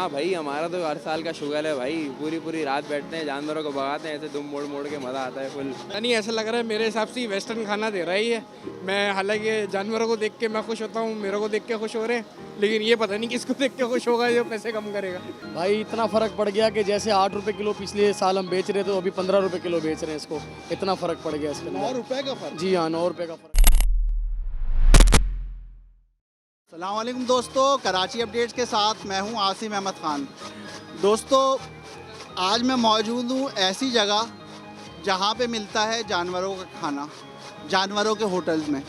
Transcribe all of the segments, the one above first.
हाँ भाई, हमारा तो हर साल का शुगर है भाई। पूरी पूरी रात बैठते हैं, जानवरों को भगाते हैं, ऐसे दुम मोड़ मोड़ के मज़ा आता है फुल। नहीं, ऐसा लग रहा है मेरे हिसाब से वेस्टर्न खाना दे रहा ही है। मैं हालांकि जानवरों को देख के मैं खुश होता हूँ, मेरे को देख के खुश हो रहे हैं, लेकिन ये पता नहीं किसको देख के खुश होगा जो पैसे कम करेगा। भाई इतना फ़र्क पड़ गया कि जैसे 8 रुपए किलो पिछले साल हम बेच रहे थे, तो अभी 15 रुपए किलो बेच रहे हैं इसको। इतना फ़र्क पड़ गया इसके अंदर। 9 रुपए का फर्क। जी हाँ, 9 रुपए का फ़र्क। अस्सलाम वालेकुम दोस्तों, कराची अपडेट्स के साथ मैं हूं आसिम अहमद ख़ान। दोस्तों, आज मैं मौजूद हूं ऐसी जगह जहां पे मिलता है जानवरों का खाना, जानवरों के होटल्स में।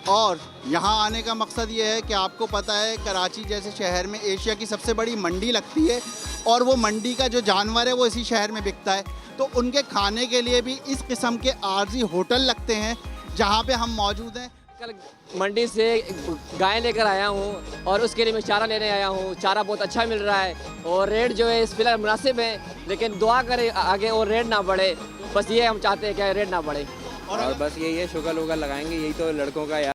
और यहां आने का मकसद ये है कि आपको पता है कराची जैसे शहर में एशिया की सबसे बड़ी मंडी लगती है, और वो मंडी का जो जानवर है वो इसी शहर में बिकता है। तो उनके खाने के लिए भी इस किस्म के आर्जी होटल लगते हैं जहाँ पे हम मौजूद हैं। कल मंडी से गाय लेकर आया हूँ और उसके लिए मैं चारा लेने आया हूँ। चारा बहुत अच्छा मिल रहा है और रेट जो है इस फिलहाल मुनासिब है, लेकिन दुआ करें आगे और रेट ना बढ़े। बस ये हम चाहते हैं कि रेट ना बढ़े। और बस यही है, शुगर वुगर लगाएंगे, यही तो लड़कों का यार।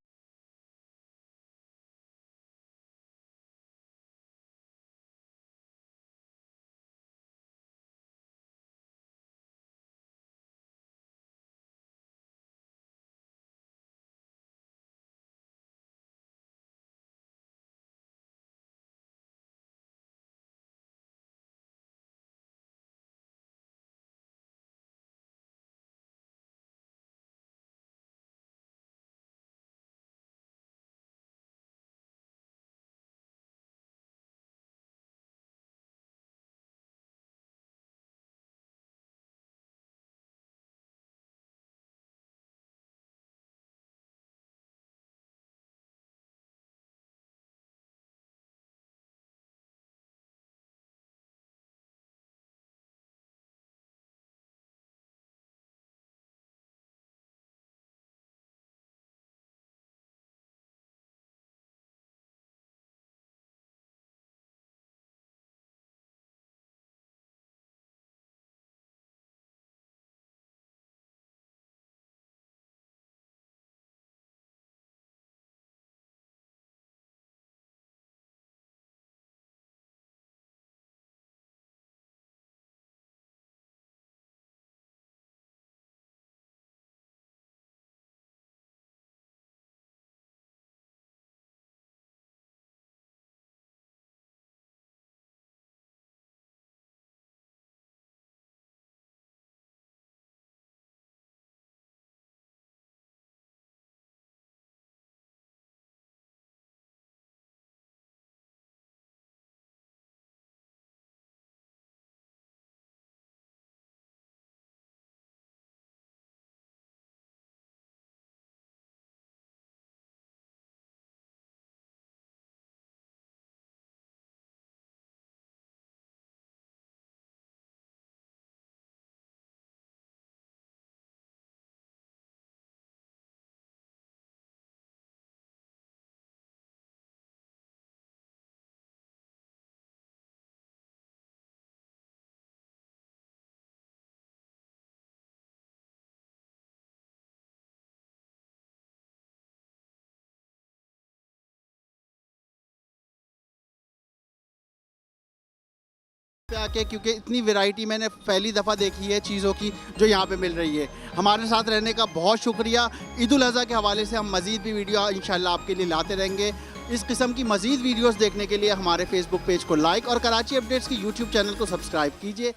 पे आके, क्योंकि इतनी वैरायटी मैंने पहली दफ़ा देखी है चीज़ों की जो यहाँ पे मिल रही है। हमारे साथ रहने का बहुत शुक्रिया। ईद उल अज़हा के हवाले से हम मज़ीद भी वीडियो इंशाल्लाह आपके लिए लाते रहेंगे। इस किस्म की मज़ीद वीडियोस देखने के लिए हमारे फेसबुक पेज को लाइक और कराची अपडेट्स की यूट्यूब चैनल को सब्सक्राइब कीजिए।